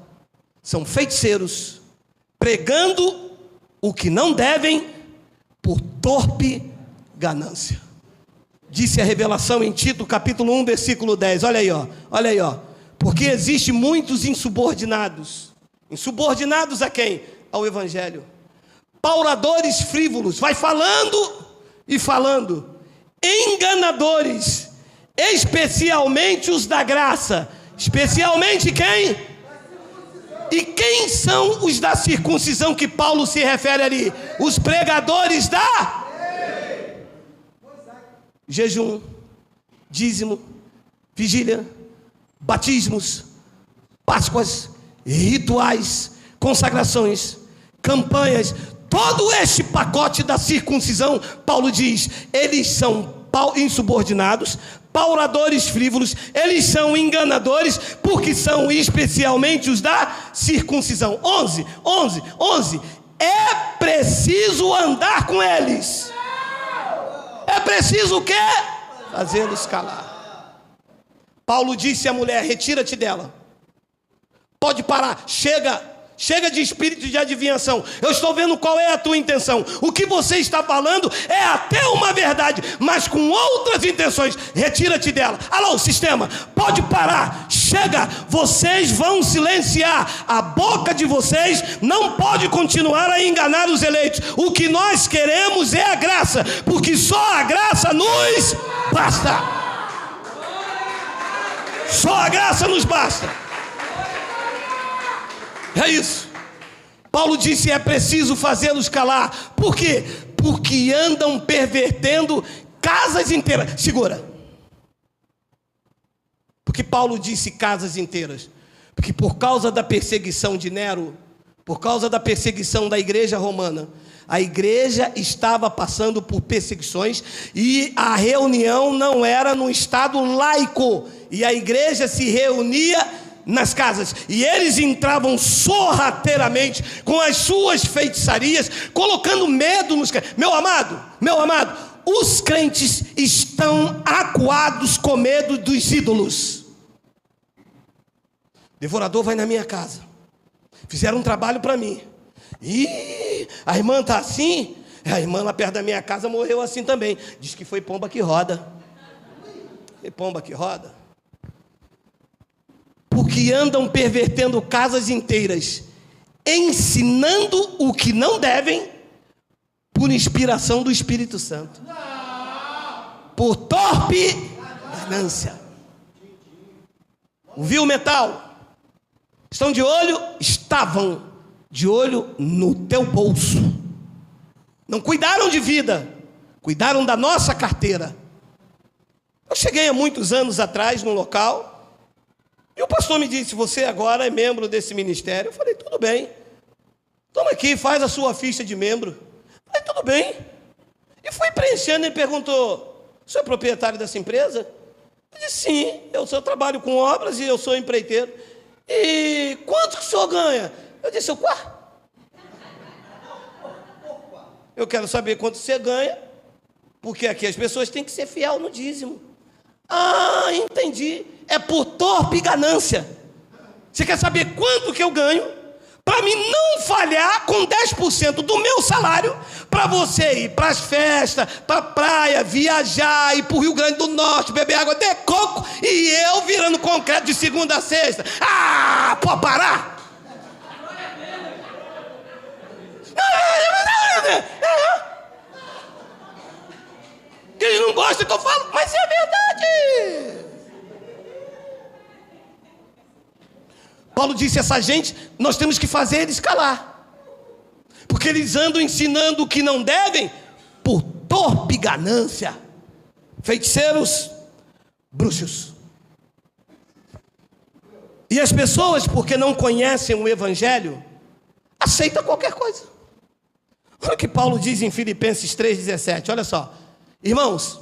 são feiticeiros, pregando o que não devem, por torpe ganância. Disse a revelação em Tito, capítulo 1, versículo 10. Olha aí, ó. Porque existe muitos insubordinados. Insubordinados a quem? Ao evangelho. Pauradores frívolos, vai falando e falando. Enganadores, especialmente os da graça. Especialmente quem? E quem são os da circuncisão que Paulo se refere ali? Os pregadores da jejum, dízimo, vigília, batismos, páscoas, rituais, consagrações, campanhas. Todo este pacote da circuncisão, Paulo diz, eles são insubordinados, pauradores frívolos, eles são enganadores, porque são especialmente os da circuncisão. 11. É preciso andar com eles. É preciso o quê? Fazê-los calar. Paulo disse à mulher: retira-te dela. Pode parar, chega de espírito de adivinhação. Eu estou vendo qual é a tua intenção. O que você está falando é até uma verdade, mas com outras intenções. Retira-te dela. Alô, sistema, pode parar. Chega, vocês vão silenciar. A boca de vocês não pode continuar a enganar os eleitos. O que nós queremos é a graça, porque só a graça nos basta. Só a graça nos basta. É isso. Paulo disse: é preciso fazê-los calar. Por quê? Porque andam pervertendo casas inteiras. Segura. Porque Paulo disse casas inteiras? Porque por causa da perseguição de Nero, por causa da perseguição da igreja romana, a igreja estava passando por perseguições e a reunião não era num estado laico. E a igreja se reunia nas casas, e eles entravam sorrateiramente com as suas feitiçarias, colocando medo nos crentes. Meu amado, os crentes estão acuados com medo dos ídolos. Devorador vai na minha casa, fizeram um trabalho para mim, e a irmã está assim, a irmã lá perto da minha casa morreu assim também. Diz que foi pomba que roda. Foi pomba que roda. Porque andam pervertendo casas inteiras, ensinando o que não devem, por inspiração do Espírito Santo, por torpe ganância. Ouviu o metal? Estão de olho? Estavam de olho no teu bolso. Não cuidaram de vida, cuidaram da nossa carteira. Eu cheguei há muitos anos atrás num local, e o pastor me disse: você agora é membro desse ministério. Eu falei: tudo bem, toma aqui, faz a sua ficha de membro. Eu falei: tudo bem. E fui preenchendo. Ele perguntou: o senhor é proprietário dessa empresa? Eu disse: sim, eu trabalho com obras e eu sou empreiteiro. E quanto que o senhor ganha? Eu disse: eu quero saber quanto você ganha, porque aqui as pessoas têm que ser fiel no dízimo. Ah, entendi. É por torpe ganância. Você quer saber quanto que eu ganho? Para mim não falhar com 10% do meu salário, para você ir para as festas, para a praia, viajar, ir para o Rio Grande do Norte, beber água de coco, e eu virando concreto de segunda a sexta. Ah, pode parar? Eles não gostam que eu falo, mas é verdade. Paulo disse: essa gente, nós temos que fazer eles calar, porque eles andam ensinando o que não devem, por torpe ganância. Feiticeiros, bruxos. E as pessoas, porque não conhecem o evangelho, aceitam qualquer coisa. Olha o que Paulo diz em Filipenses 3,17, olha só: irmãos,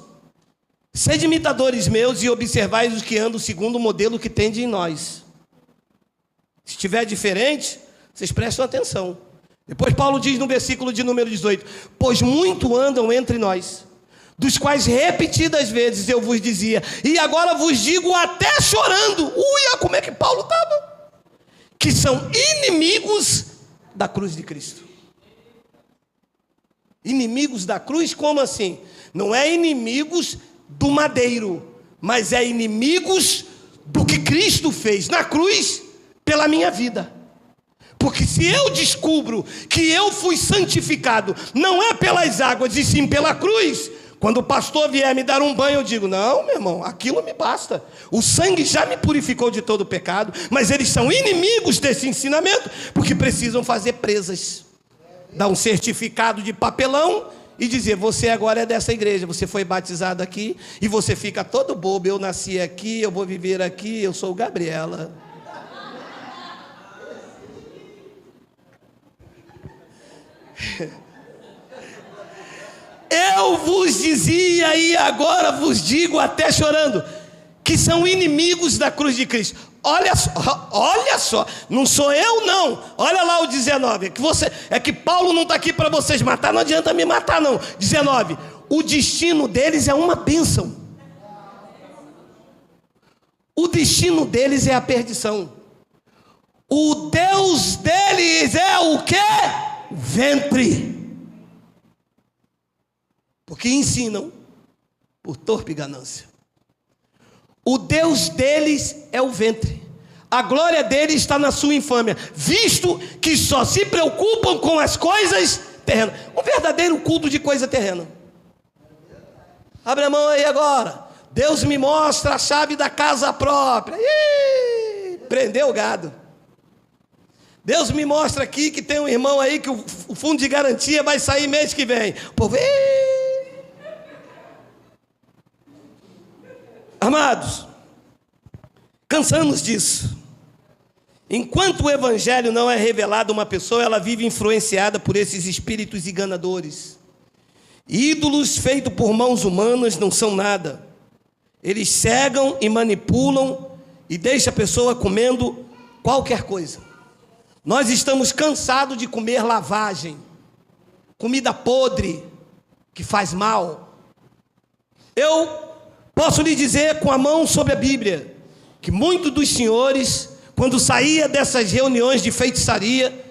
sede imitadores meus e observais os que andam segundo o modelo que tende em nós. Se estiver diferente, vocês prestam atenção. Depois Paulo diz no versículo de número 18: pois muito andam entre nós, dos quais repetidas vezes eu vos dizia, e agora vos digo até chorando. Uia, como é que Paulo estava? Que são inimigos da cruz de Cristo. Inimigos da cruz, como assim? Não é inimigos do madeiro, mas é inimigos do que Cristo fez na cruz pela minha vida. Porque se eu descubro que eu fui santificado, não é pelas águas e sim pela cruz, quando o pastor vier me dar um banho, eu digo: não, meu irmão, aquilo me basta. O sangue já me purificou de todo o pecado. Mas eles são inimigos desse ensinamento, porque precisam fazer presas, dar um certificado de papelão e dizer: você agora é dessa igreja, você foi batizado aqui, e você fica todo bobo: eu nasci aqui, eu vou viver aqui, eu sou Gabriela. Eu vos dizia e agora vos digo até chorando, que são inimigos da cruz de Cristo. Olha só, não sou eu não. Olha lá o 19, é que Paulo não está aqui para vocês matar, não adianta me matar não. 19, o destino deles é uma bênção. O destino deles é a perdição. O Deus deles é o quê? Ventre. Porque ensinam por torpe ganância. O Deus deles é o ventre. A glória deles está na sua infâmia, visto que só se preocupam com as coisas terrenas. Um verdadeiro culto de coisa terrena. Abre a mão aí agora. Deus me mostra a chave da casa própria. Ih, prendeu o gado. Deus me mostra aqui que tem um irmão aí que o fundo de garantia vai sair mês que vem. O povo, amados, cansamos disso. Enquanto o evangelho não é revelado a uma pessoa, ela vive influenciada por esses espíritos enganadores. Ídolos feitos por mãos humanas não são nada. Eles cegam e manipulam e deixam a pessoa comendo qualquer coisa. Nós estamos cansados de comer lavagem, comida podre, que faz mal. Eu posso lhe dizer com a mão sobre a Bíblia, que muitos dos senhores, quando saía dessas reuniões de feitiçaria,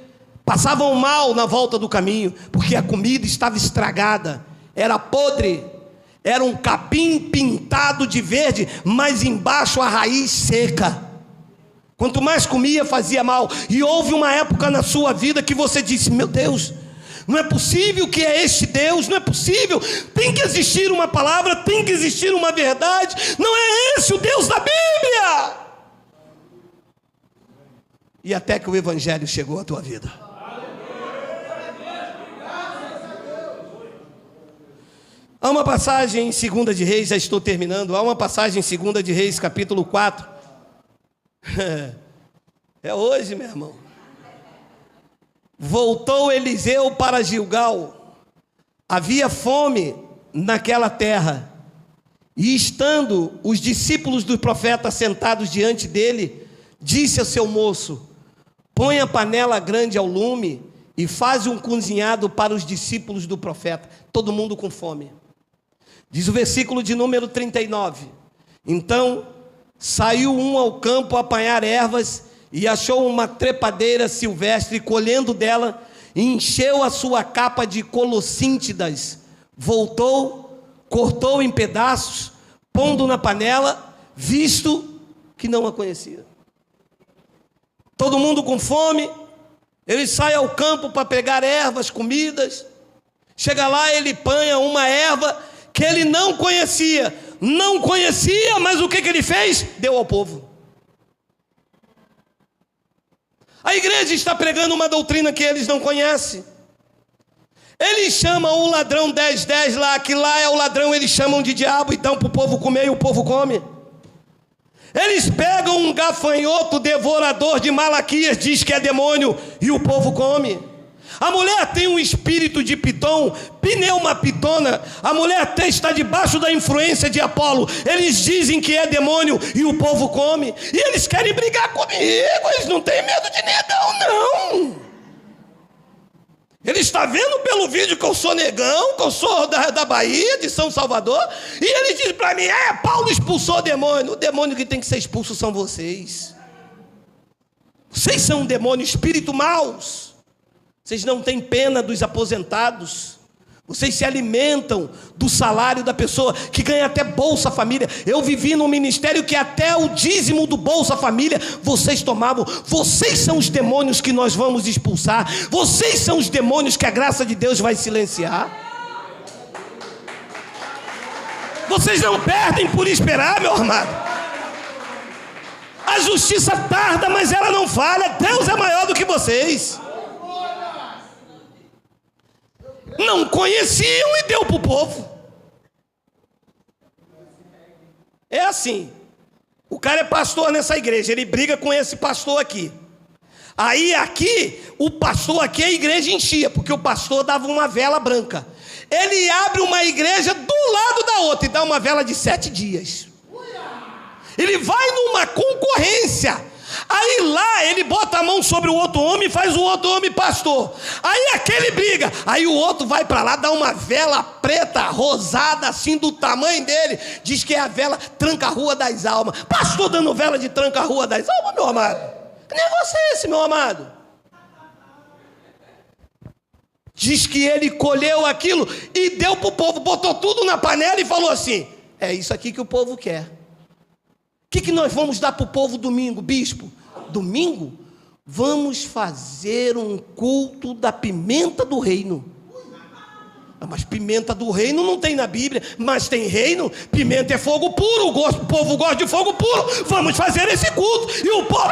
passavam mal na volta do caminho, porque a comida estava estragada, era podre, era um capim pintado de verde, mas embaixo a raiz seca. Quanto mais comia, fazia mal. E houve uma época na sua vida que você disse, meu Deus, não é possível que é este Deus, não é possível, tem que existir uma palavra, tem que existir uma verdade, não é esse o Deus da Bíblia. E até que o evangelho chegou à tua vida. Há uma passagem em 2 de Reis, já estou terminando, há uma passagem em 2 de Reis, capítulo 4. É hoje, meu irmão. Voltou Eliseu para Gilgal. Havia fome naquela terra. E estando os discípulos do profeta sentados diante dele, disse ao seu moço: põe a panela grande ao lume e faz um cozinhado para os discípulos do profeta. Todo mundo com fome. Diz o versículo de número 39. Então saiu um ao campo a apanhar ervas e achou uma trepadeira silvestre, colhendo dela, encheu a sua capa de colossíntidas, voltou, cortou em pedaços, pondo na panela, visto que não a conhecia. Todo mundo com fome, ele sai ao campo para pegar ervas, comidas, chega lá, ele apanha uma erva que ele não conhecia, mas o que ele fez? Deu ao povo. A igreja está pregando uma doutrina que eles não conhecem. Eles chamam o ladrão 10 lá, que lá é o ladrão, eles chamam de diabo e dão para o povo comer e o povo come. Eles pegam um gafanhoto devorador de Malaquias, diz que é demônio, e o povo come. A mulher tem um espírito de Pitom, pneuma pitona. A mulher até está debaixo da influência de Apolo. Eles dizem que é demônio e o povo come. E eles querem brigar comigo. Eles não têm medo de negão, não. Ele está vendo pelo vídeo que eu sou negão, que eu sou da Bahia, de São Salvador. E ele diz para mim, Paulo expulsou o demônio. O demônio que tem que ser expulso são vocês. Vocês são um demônio, espírito maus. Vocês não têm pena dos aposentados. Vocês se alimentam do salário da pessoa que ganha até Bolsa Família. Eu vivi num ministério que até o dízimo do Bolsa Família vocês tomavam. Vocês são os demônios que nós vamos expulsar. Vocês são os demônios que a graça de Deus vai silenciar. Vocês não perdem por esperar, meu amado. A justiça tarda, mas ela não falha. Deus é maior do que vocês. Não conheciam e deu para o povo. É assim. O cara é pastor nessa igreja, ele briga com esse pastor aqui. Aí aqui, o pastor aqui, a igreja enchia, porque o pastor dava uma vela branca. Ele abre uma igreja do lado da outra e dá uma vela de 7 dias. Ele vai numa concorrência. Aí lá ele bota a mão sobre o outro homem e faz o outro homem pastor. Aí aquele briga. Aí o outro vai para lá, dá uma vela preta, rosada, assim do tamanho dele. Diz que é a vela tranca-rua das almas. Pastor dando vela de tranca-rua das almas, meu amado. Que negócio é esse, meu amado? Diz que ele colheu aquilo e deu para o povo. Botou tudo na panela e falou assim: é isso aqui que o povo quer. O que nós vamos dar para o povo domingo, bispo? Domingo? Vamos fazer um culto da pimenta do reino. Mas pimenta do reino não tem na Bíblia, mas tem reino. Pimenta é fogo puro, o povo gosta de fogo puro. Vamos fazer esse culto. E o povo...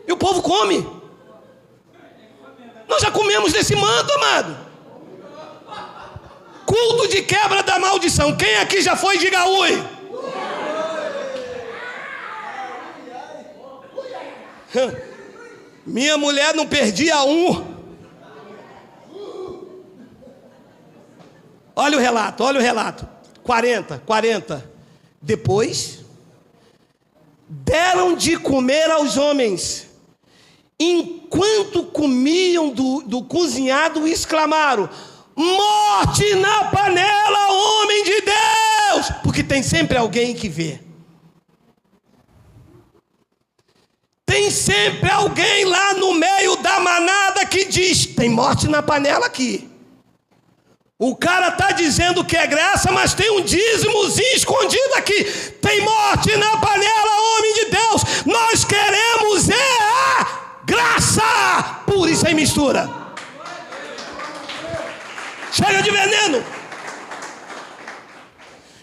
E o povo come. Nós já comemos desse manto, amado. Culto de quebra da maldição. Quem aqui já foi, diga ui. Minha mulher não perdia um. Olha o relato. 40. Depois, deram de comer aos homens. Enquanto comiam do cozinhado, exclamaram: morte na panela, homem de Deus! Porque tem sempre alguém que vê. Tem sempre alguém lá no meio da manada que diz: tem morte na panela aqui. O cara está dizendo que é graça, mas tem um dízimozinho escondido aqui. Tem morte na panela, homem de Deus. Nós queremos a graça pura e sem mistura. Chega de veneno.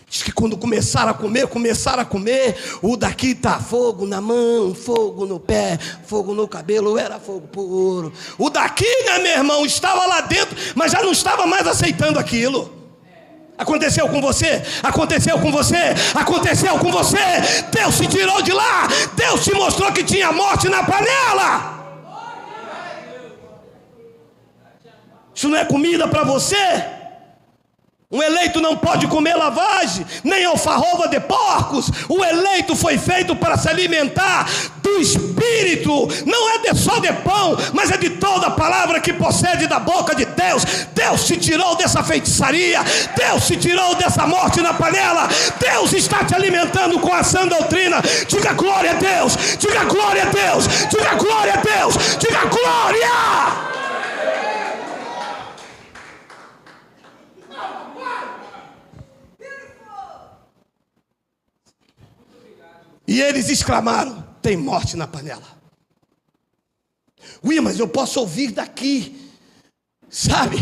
Diz que quando começaram a comer, o daqui tá fogo na mão, fogo no pé, fogo no cabelo, era fogo puro. O daqui, né, meu irmão, estava lá dentro, mas já não estava mais aceitando aquilo. Aconteceu com você? Aconteceu com você? Aconteceu com você? Deus te tirou de lá. Deus te mostrou que tinha morte na panela. Isso não é comida para você? Um eleito não pode comer lavagem, nem alfarrova de porcos. O eleito foi feito para se alimentar do Espírito. Não é só de pão, mas é de toda a palavra que procede da boca de Deus. Deus te tirou dessa feitiçaria. Deus te tirou dessa morte na panela. Deus está te alimentando com a sã doutrina. Diga glória a Deus. Diga glória a Deus. Diga glória a Deus. Diga glória. E eles exclamaram: tem morte na panela. Ui, mas eu posso ouvir daqui, sabe?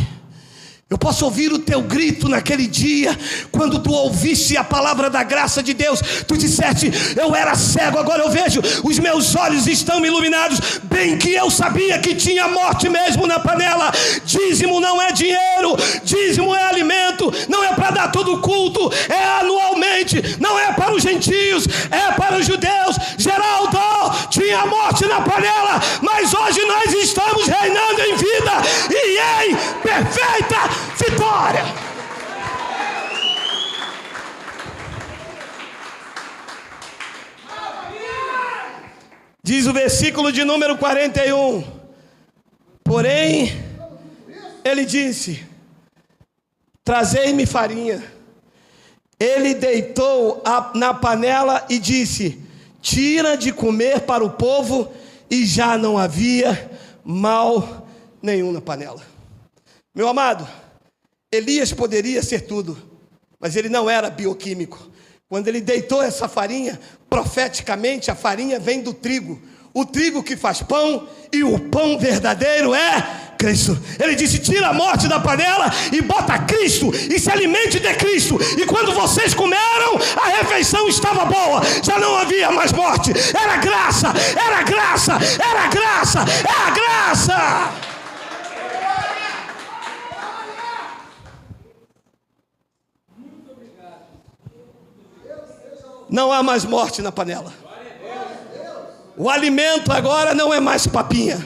Eu posso ouvir o teu grito naquele dia, quando tu ouviste a palavra da graça de Deus. Tu disseste: eu era cego, agora eu vejo, os meus olhos estão iluminados. Bem que eu sabia que tinha morte mesmo na panela. Dízimo não é dinheiro, dízimo é alimento. Não é para dar todo o culto, é anualmente. Não é para os gentios, é para os judeus. Geraldo, tinha morte na panela, mas hoje nós estamos reinando em vida e em perfeita vitória. Diz o versículo de número 41. Porém, ele disse: trazei-me farinha. Ele deitou na panela e disse: tira de comer para o povo. E já não havia mal nenhum na panela. Meu amado, Elias poderia ser tudo, mas ele não era bioquímico. Quando ele deitou essa farinha, profeticamente a farinha vem do trigo. O trigo que faz pão, e o pão verdadeiro é Cristo. Ele disse: tira a morte da panela e bota Cristo, e se alimente de Cristo. E quando vocês comeram, a refeição estava boa, já não havia mais morte. Era graça, era graça, era graça, é a graça. não há mais morte na panela. O alimento agora não é mais papinha,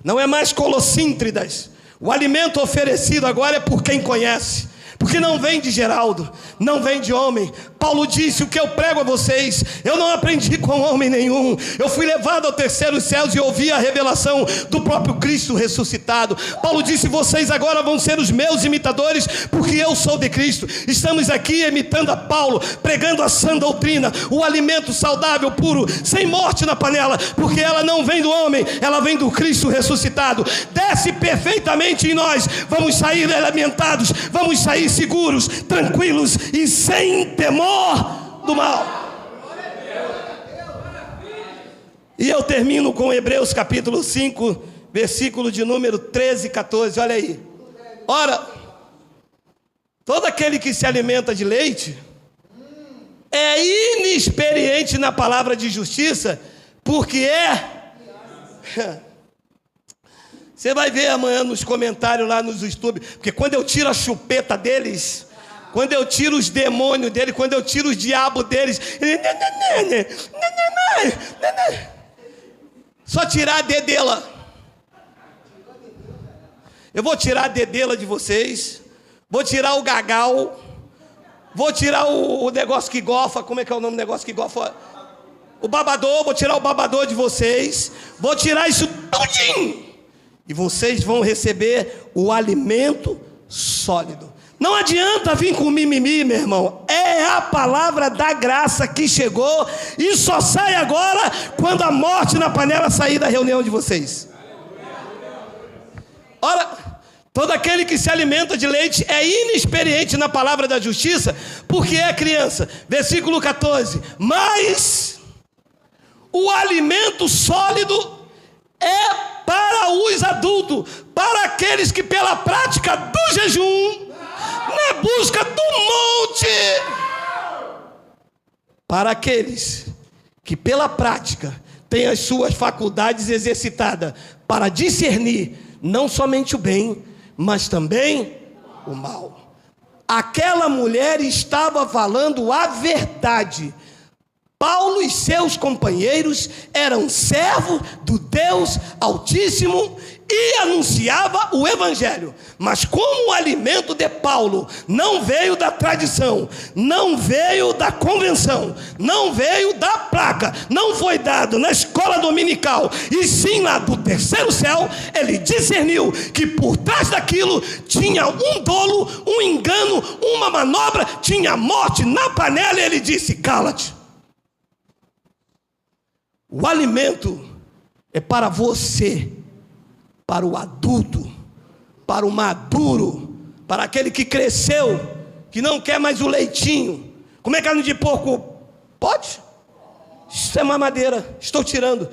não é mais colossíntridas. O alimento oferecido agora é por quem conhece, porque não vem de Geraldo, não vem de homem. Paulo disse: o que eu prego a vocês, eu não aprendi com homem nenhum. Eu fui levado ao terceiro céu e ouvi a revelação do próprio Cristo ressuscitado. Paulo disse: vocês agora vão ser os meus imitadores, porque eu sou de Cristo. Estamos aqui imitando a Paulo, pregando a sã doutrina, o alimento saudável, puro, sem morte na panela, porque ela não vem do homem, ela vem do Cristo ressuscitado. Desce perfeitamente em nós, vamos sair alimentados, vamos sair seguros, tranquilos e sem temor do mal. E eu termino com Hebreus capítulo 5, versículo de número 13 e 14, olha aí. Ora, todo aquele que se alimenta de leite é inexperiente na palavra de justiça, porque Você vai ver amanhã nos comentários lá nos YouTube, porque quando eu tiro a chupeta deles, quando eu tiro os demônios deles, quando eu tiro os diabos deles, só tirar a dedela. Eu vou tirar a dedela de vocês, vou tirar o gagal, vou tirar o negócio que gofa, como é que é o nome do negócio que gofa? O babador, vou tirar o babador de vocês, vou tirar isso tudinho. E vocês vão receber o alimento sólido. Não adianta vir com mimimi, meu irmão. É a palavra da graça que chegou e só sai agora quando a morte na panela sair da reunião de vocês. Ora, todo aquele que se alimenta de leite é inexperiente na palavra da justiça, porque é criança. Versículo 14. Mas o alimento sólido é para os adultos, para aqueles que pela prática do jejum, na busca do monte, para aqueles que pela prática têm as suas faculdades exercitadas para discernir não somente o bem, mas também o mal. Aquela mulher estava falando a verdade. Paulo e seus companheiros eram servos do Deus Altíssimo e anunciava o Evangelho. Mas como o alimento de Paulo não veio da tradição, não veio da convenção, não veio da placa, não foi dado na escola dominical, e sim lá do terceiro céu, ele discerniu que por trás daquilo tinha um dolo, um engano, uma manobra, tinha morte na panela, e ele disse: cala-te. O alimento é para você, para o adulto, para o maduro, para aquele que cresceu, que não quer mais o leitinho. Como é carne de porco? Pode? Isso é mamadeira, estou tirando.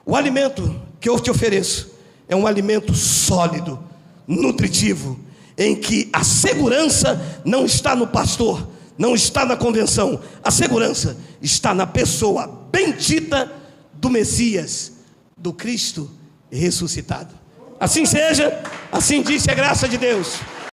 O alimento que eu te ofereço é um alimento sólido, nutritivo, em que a segurança não está no pastor, não está na convenção. A segurança está na pessoa bendita do Messias, do Cristo ressuscitado. Assim seja, assim disse a graça de Deus.